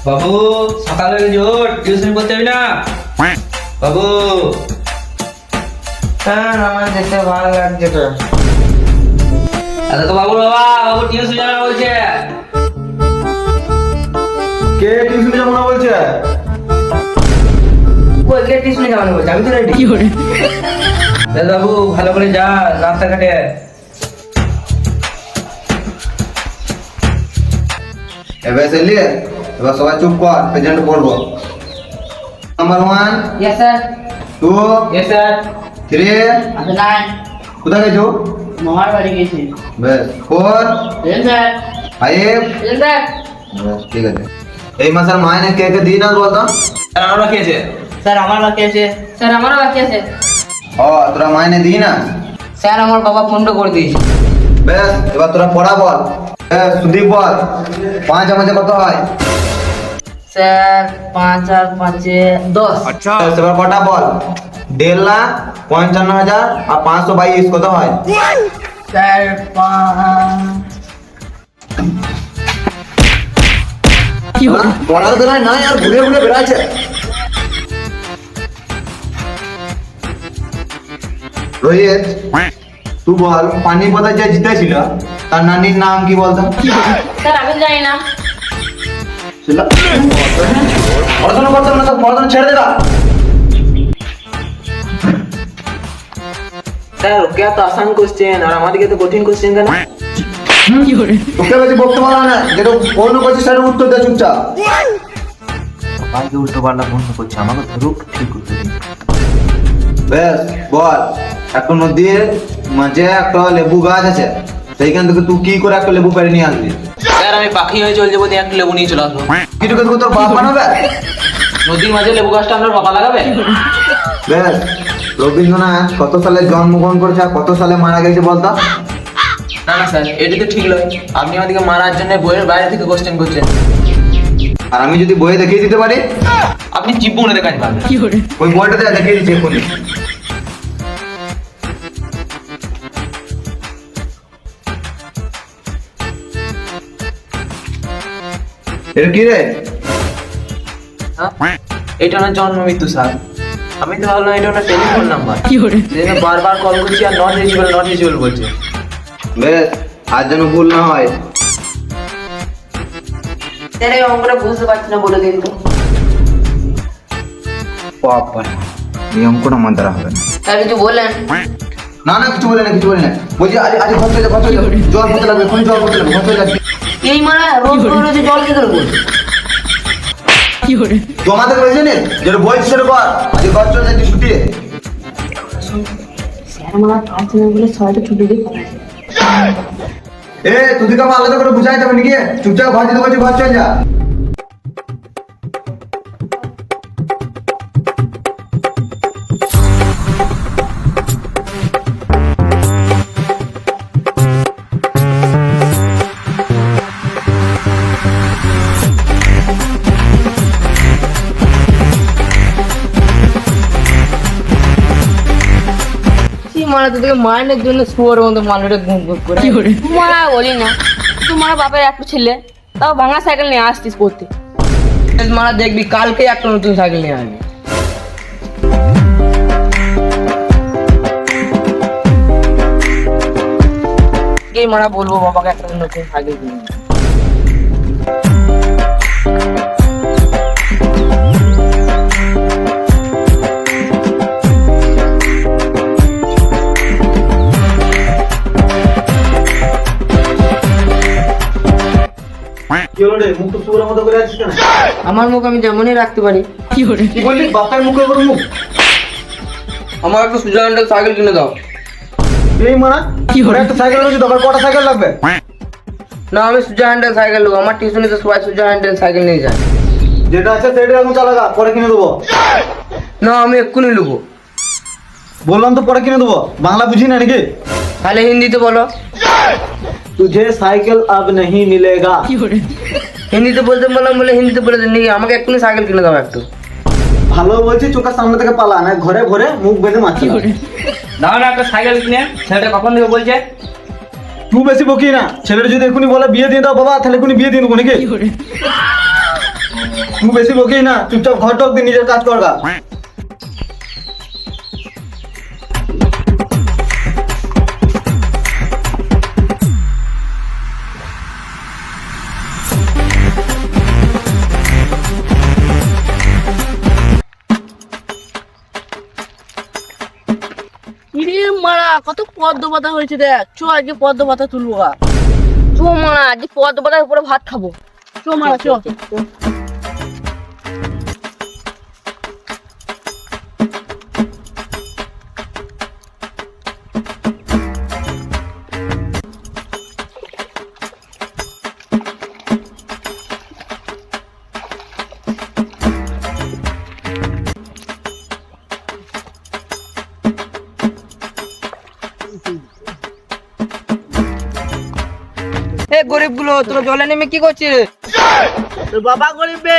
বাবু সকাল হয়ে গেছে, ওঠ, টিউশন করতে যাবি না? বাবু স্যার আমার যেতে ভালো লাগছে তো। আরে তো বাবু, বাবা বাবু টিউশন যাবে না বলছে। কে টিউশন যাবো না বলছে? কোথায় টিউশনে যাওয়ানো বলছে? আমি তো রেডি। বাবু ভালো করে যা, রাস্তাঘাটে। এবার চলিয়ে এবার সবাই চুপ কর, প্রেজেন্ট পড়বো। Number 1, yes sir. 2, yes sir. 3, আচ্ছা নাইন। কোথায় গেছো? মামার বাড়ি গেছি। বেশ 4, ইয়েস স্যার। 5, yes sir. বেশ ঠিক আছে। এই মাসের মাইনে কে কে দিই না বলতো? স্যার আমার বাকি আছে। স্যার আমার বাকি আছে। স্যার আমারও বাকি আছে। তোরা মাইনে দিই না? স্যার আমার বাবা ফোনটা করে দিয়েছে। বেশ এবার তোরা পড়া বল। বেশ সুদীপ বল, 5 আমাদের কত হয়? স্যার 5 আর 5 10। বেশ, এবার কটা বল? 1.5 লাখ 55,000 আর 522 কত হয়? স্যার 5 পড়ার বেলায় নাই আর ঘুরে ঘুরে বেড়াচ্ছে। রোহিত তুই বল, পানিপথে যে জিতেছিল তার নানির নাম কি বলতো? স্যার আমি জানি না। পড়াশোনা করতে না তো পড়াশোনা ছেড়ে দে না। স্যার ওকে এত আসান কোশ্চেন আর আমাদেরকে তো কঠিন কোশ্চেন কেন? তোকে বেশি বকতে পারো না, যেটা অন্য করছিস সেটার উত্তর দে চুপচাপ। সবাইকে উল্টো পাল্টা প্রশ্ন করছে, আমাকে ধরুক ঠিক উত্তর দিন। বেশ বল, একটা নদীর মাঝে একটা লেবু গাছ আছে, সেইখান থেকে তুই কি করে একটা লেবু পেরে নিয়ে আসবি? স্যার আমি পাখি হয়ে চলে যাবো, দিয়ে একটা লেবু নিয়ে চলে আসবো। কিছুকে তোকে তোর বাপ বানাবে? নদীর মাঝে লেবু গাছটা আপনার বাবা লাগাবে? বেশ, রবীন্দ্রনাথ কত সালে জন্মগ্রহণ করেছে আর কত সালে মারা গেছে বলতো? না না স্যার, এটা তো ঠিক নয়। আপনি আমাদেরকে মারার জন্য বইয়ের বাইরে থেকে কোশ্চেন করছেন। আর আমি যদি বইয়ে দেখিয়ে দিতে পারি? আপনি জীবনে কাজ পাবেন। ওই বইটা দেখিয়ে দিচ্ছি এক্ষুনি। এটা কি রে? এটা না জন্ম মৃত্যু স্যার। আমি তো ভাবলাম এটা ওনার টেলিফোন নাম্বার। সেজন্য বারবার কল করছি আর নট রিচেবল বলছে। বেশ, আর যেন ভুল না হয়। স্যার এই অঙ্কটা বুঝতে পারছি না, বলে দিন তো। বাবা, এই অঙ্কটা আমার দ্বারা হবে না। স্যার কিছু বলেন। না না কিছু বলে না, কিছু বলে না। বলছি আজ আজ ঘর চলে যা, জল করতে লাগবে, এখন জল করতে লাগবে, ঘর চলে যাচ্ছে। এই মারা রোজ রোজ জল খেতে দেবো। তোমাদের বলছে না যেটা বলছি সেটা কর, আজ ঘর চলে যাচ্ছে ছুটি। স্যার মারা পাঁচ দিন বলে ছয়টা ছুটি দিয়ে তুই কাম আলাদা করে বুঝাই যাবে নাকি? চুপচাপ ঘর যেতে বলছি, ঘর চলে যা। মারা তোদেরকে মাইনের জন্য শুয়ার মতো মালটা ঘুম ঘুম করে মারা বলি না। তোমার বাপের একটা ছেলে, তাও ভাঙা সাইকেল নিয়ে আসতিস পড়তে। মারা দেখবি কালকে একটা নতুন সাইকেল নিয়ে আসবি। কে মারা বলবো বাবাকে একটা নতুন সাইকেল কিনে দিতে। কি হলো রে, মুখ তো সুরের মতো করে আছিস কেন? আমার মুখ আমি যেমনই রাখতে পারি। কি বললি? বাপের মুখে করে মুখ? আমার একটা সুজা হ্যান্ডেল সাইকেল কিনে দাও। এই মানা কি হলো? একটা সাইকেল রয়েছে, তোমার কটা সাইকেল লাগবে? না আমি সুজা হ্যান্ডেল সাইকেল নেবো। আমার টিউশনে তো সবাই সুজা হ্যান্ডেল সাইকেল নিয়ে যায়। যেটা আছে সেটা এখন চালাগা, পরে কিনে দেবো। না আমি এক্ষুনি নেবো। বললাম তো পরে কিনে দেবো, বাংলা বুঝি না নাকি? তাহলে হিন্দিতে বলো। तुझे साइकिल अब नहीं मिलेगा। হিন্দিতে বলতে বললাম বলে হিন্দিতে বলে দেন নাকি? আমাকে এক্ষুনি সাইকেল কিনে দাও একটু। ভালো বলছি, চোখের সামনে থেকে পালা না, ঘরে ঘরে মুখ বেঁধে মারছি। দাও না একটা সাইকেল কিনে। ছেলেটা কখন থেকে বলছে? তুই বেশি বকি না, ছেলেটা যদি এখনই বলে বিয়ে দিয়ে দাও বাবা, তাহলে এখনই বিয়ে দিয়ে দেবো নাকি? তুই বেশি বকিস না, চুপচাপ ঘর ঢোক দিয়ে নিজের কাজ করগা। ইরে মারা কত পদ্ম পাতা হয়েছে দেখ, চো আজকে পদ্ম পাতা তুলবো গা। চো মারা আজকে পদ্ম পাতার উপরে ভাত খাবো। চো মারা চো। এ গরিব গুলো তোরা জলে নেমে কি করছিস? তোর বাবা গরিব বে,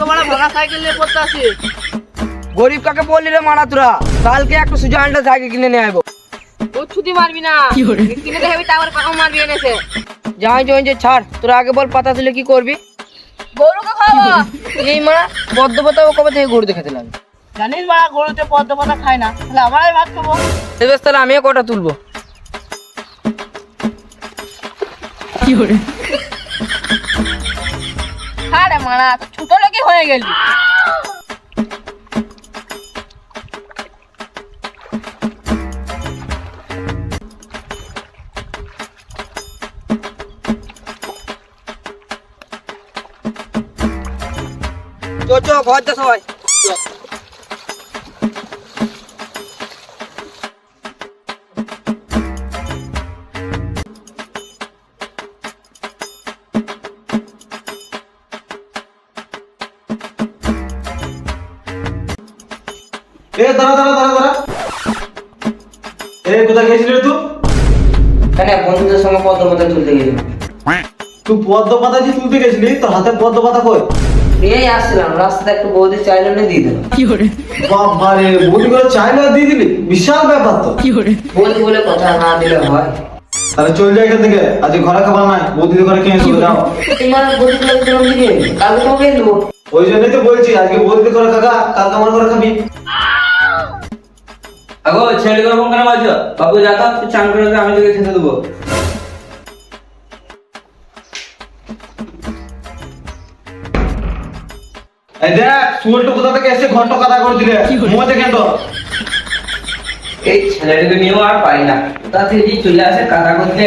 তোমার ভাঙা সাইকেল নিয়ে পড়তে আসিস। গরিব কাকে বললি রে মারা তোরা? কালকে একটা সুজা আন্ডা সাইকেল কিনে নিয়ে আইবো। ও ছুটি মারবি না, কিনে দেখাবি তারপর কাকা মারবি এনেছে। যাই জয়েন যে ছাড়, তোরা আগে বল পাতা তুলে কি করবি? গরুকে খাওয়া। এই মারা পদ্ম পাতা ও কবে থেকে গরু দেখাতে লাগে? জানিস মারা গরুতে পদ্ম পাতা খায় না, তাহলে আমরাই ভাত খাবো। এবার তাহলে আমিও কটা তুলবো। আরে মারা ছোট লোকই হয়ে গেলি। চো চো ঘর যা সবাই। এ দাঁড়া দাঁড়া দাঁড়া দাঁড়া, এ কোথায় গেছিলি রে তুই? কেন বন্ধুদের সঙ্গে পদ্ম পাতা তুলতে গেলি? তুই পদ্ম পাতা যে তুলতে গেছিলি, তোর হাতে পদ্ম পাতা কই? এই আসছিলাম রাস্তায় একটু বৌদি চাইলো না দিয়ে দিলাম। বাবা রে, বৌদি করে চাইলে দিয়ে দিলি, বিশাল ব্যাপার তো। বৌদি বলে কথা না দিলে হয়? তাহলে চল যাই এখান থেকে, আজকে ঘরে খাবার নাই, বৌদিদের ঘরে খেয়ে চলে যাও। তোমার বৌদি করে দিলাম দিকে কালকে তোমাকে দেবো। ওই জন্যই তো বলছি, আজকে বৌদিদের ঘরে খাগা, কালকে আমার ঘরে খাবি। আগো ছেলে করে ফোন কেন বাজছো? বাবু যাতা তুই চান করে দে, আমি তোকে খেতে দেবো। এই দেখ সুলটো কোথা থেকে এসে ঘন্টা কাদা করে দিলে, মুখ দেখেন তো। এই ছেলেটাকে নিয়েও আর পারি না, কোথা থেকে যে চলে আসে কাদা করতে।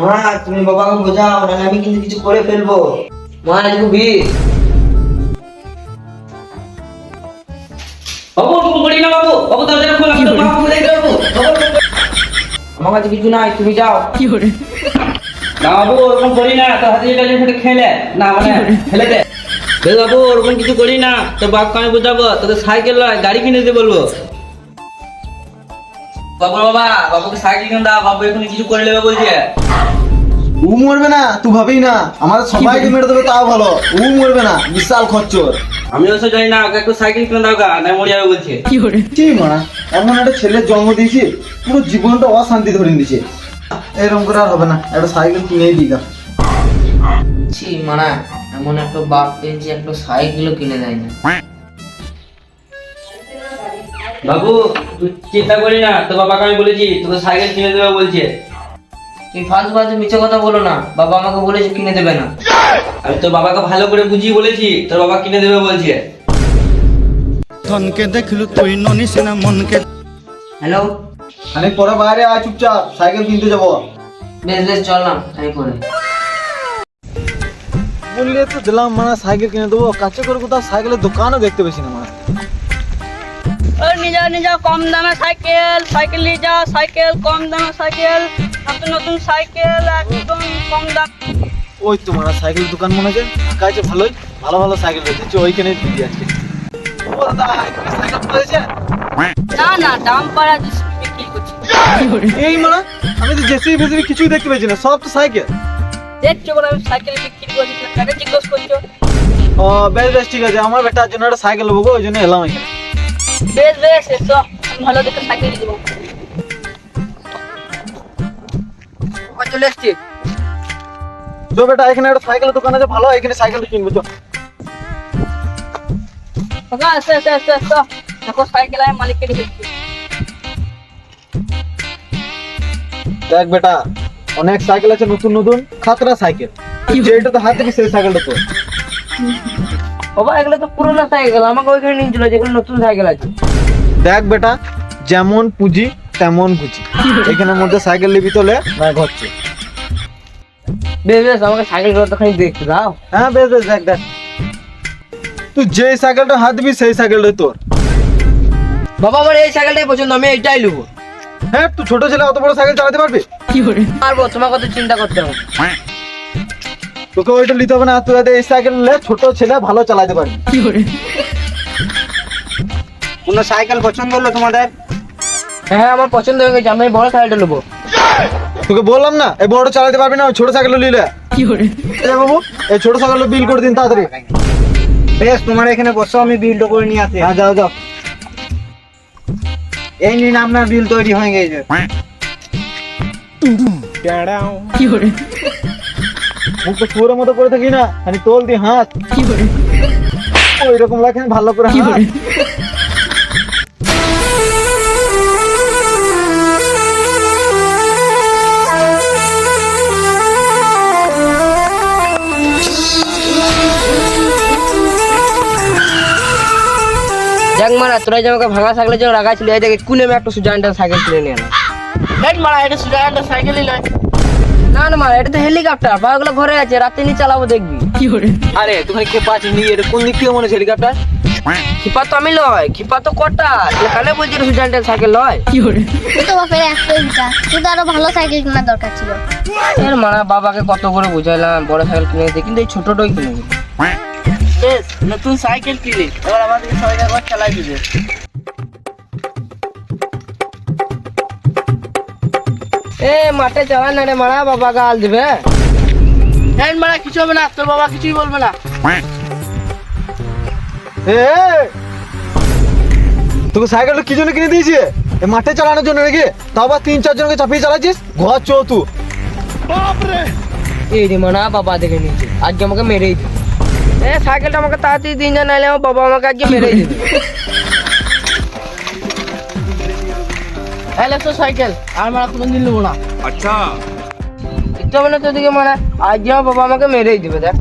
মা তুমি বাবাকে বোঝাও না, আমি কিন্তু কিছু করে ফেলবো। মা আজকে বাবু তুমি করি না, বাবু বাবু দরজা খোলা, আমি তো বাবু বলে দেবো। আমার কাছে কিছু নাই, তুমি যাও। না বাবু ওরকম করি না, তো হাতে যেটা সেটা খেলে না, মানে ফেলে দে। দেখ বাবু ওরকম কিছু করি না, তো বাপকে আমি বোঝাবো, তোকে সাইকেল নয় গাড়ি কিনে দিতে বলবো। বাবু বাবা বাবুকে সাইকেল কিনে দাও, বাবু এখন কিছু করে নেবে বলছে। ও মরবে না, তুই ভাবি না, আমাদের সবাইকে মেরে দেবে তাও ভালো, ও মরবে না, বিশাল খচ্চর। আমি ওসব জানি না, ওকে একটু সাইকেল কিনে দাও গা, না মরে যাবে বলছে। কি মা, এমন একটা ছেলের জন্ম দিয়েছি, পুরো জীবনটা অশান্তি ধরে দিয়েছে। এরকম করে আর হবে না, একটা সাইকেল কিনে দিই গা। ছি মানা, এমন একটা বাপ পেয়েছি একটা সাইকেলও কিনে দেয় না। বাবু তুই চিন্তা করি না, তো বাবাকে আমি বলেছি তোকে সাইকেল কিনে দেবে বলছে। তুমি ফালতু ফালতু মিছে কথা বলো না, বাবা আমাকে বলেছে কিনে দেবে না। আমি তো বাবাকে ভালো করে বুঝিয়ে বলেছি, তোর বাবা কিনে দেবে বলছে। ধনকে দেখলু তুই ননিস না মনকে। হ্যালো, খানিক পরে বাইরে আয়, চুপচাপ সাইকেল কিনতে যাবো। বেশ বেশ চললাম খানিক পরে। বললে তো দিলাম মানে সাইকেল কিনে দেবো, কাছে করে কোথাও সাইকেলের দোকানও দেখতে পেয়েছি না মানে। নিয়ে যাও কম দামে সাইকেল, সাইকেল নিয়ে যাও, সাইকেল কম দামে সাইকেল, নতুন নতুন সাইকেল একদম কম দাম। ওই তো মানে সাইকেল দোকান মনে হচ্ছে কাছে, ভালোই ভালো ভালো সাইকেল রয়েছে, ওইখানে দিদি আছে। ও দাদা, এখানে সাইকেল রয়েছে? না না, দাম পাড়া বিক্রি করছি। এই মানে আমি তো জেসিবি ফেসিবি কিছুই দেখতে পেয়েছি না, সব তো সাইকেল। দেখছো বলে আমি সাইকেল বিক্রি করছি, কাকে জিজ্ঞেস করছো? ও বেশ বেশ ঠিক আছে, আমার বেটার জন্য একটা সাইকেল নেবো গো, ওই জন্য এলাম এখানে। বেশ বেশ এসো, আমি ভালো দেখে সাইকেল দেবো। চলে এসছি। তো বেটা এখানে একটা সাইকেলের দোকান আছে ভালো, এখানে সাইকেলটা কিনবো চল। কাকা এসো এসো এসো এসো, দেখো সাইকেল আমি মালিককে দিয়েছি। দেখ বেটা অনেক সাইকেল আছে নতুন নতুন খাতরা সাইকেল, যেটা তো হাত থেকে সেই সাইকেলটা তো। বাবা এগুলো তো পুরোনো সাইকেল, আমাকে ওইখানে নিয়ে চলে যেগুলো নতুন সাইকেল আছে। দেখ বেটা যেমন পুঁজি তেমন বুঝি, এখানের মধ্যে সাইকেল নিবি তোলে না ঘরছে। বেশ বেশ আমাকে সাইকেল গুলো তো খালি দেখতে দাও। হ্যাঁ বেশ বেশ দেখ দেখ, তুই যে সাইকেলটা হাত দিবি সেই সাইকেলটাই তোর। বাবা আমার এই সাইকেলটাই পছন্দ, আমি এইটাই নেবো। হ্যাঁ তুই ছোট ছেলে অত বড় সাইকেল চালাতে পারবি? পারবো, তোমার কথা চিন্তা করতে হবে। তোকে ওইটা নিতে হবে না, তুই যাতে এই সাইকেল নিলে ছোট ছেলে ভালো চালাতে পারবি। কোন সাইকেল পছন্দ হলো তোমাদের? হ্যাঁ আমার পছন্দ হয়ে গেছে, আমি এই বড় সাইকেলটা নেবো। তোকে বললাম না এই বড় চালাতে পারবি না, ওই ছোট সাইকেল নিলে। এ বাবু এই ছোট সাইকেল বিল করে দিন তাড়াতাড়ি। বেশ তোমার এখানে বসো, আমি বিলটা করে নিয়ে আসি। হ্যাঁ যাও যাও। এই নিন আপনার বিল তৈরি হয়ে গেছে। মুখ তো শুয়োরের মতো করে থাকি না, খালি তোল দি হাত ওই রকম লাগে ভালো করে হাত। দেখ মারা তোরা যে আমাকে ভাঙা সাইকেলের জন্য রাখা ছিল, এই দেখ কুলে আমি একটা সুজানটার সাইকেল কিনে নিয়ে এলাম। দেখ মারা এটা সুজানটার সাইকেলই নয়। না না মারা এটা তো হেলিকপ্টার, বাবাগুলো ঘরে আছে, রাতে নিয়ে চালাবো দেখবি। আরে তুমি খেপা চিনি, এটা কোন দিক থেকে মনে হচ্ছে হেলিকপ্টার? খিপা তো আমি লয়, খিপা তো কটা কানে বলছি সুজানটার সাইকেল লয়। তুই তো বাপের একটাই বিচার, তুই তো আরো ভালো সাইকেল কেনার দরকার ছিল। এর মারা বাবাকে কত করে বুঝাইলাম বড় সাইকেল কিনে দিতে, কিন্তু এই ছোটটাই কিনে দিল। বেশ নতুন সাইকেল কিনে এবার আমাদের সবাই একবার চালাই দিবে। এ মাঠে চালাই না রে মারা, বাবা গাল দিবে। হ্যাঁ মারা কিছু হবে না, তোর বাবা কিছুই বলবে না। এ তোকে সাইকেলটা কি জন্য কিনে দিয়েছি? এই মাঠে চালানোর জন্য নাকি? তাও আবার 3-4 জনকে চাপিয়ে চালাচ্ছিস, ঘর চো তুই। এই রে মারা বাবা দেখে নিয়েছে, আজকে আমাকে মেরেই দিবে। এ সাইকেলটা আমাকে তাড়াতাড়ি দিন যা, নাইলে আমার বাবা আমাকে আজকে মেরেই দিবে। হ্যালো তো সাইকেল আর মারা কোনোদিন নেবো না। আচ্ছা দেখতে হবে না তোদিকে মারা, আজকে আমার বাবা আমাকে মেরেই দিবে দেখ।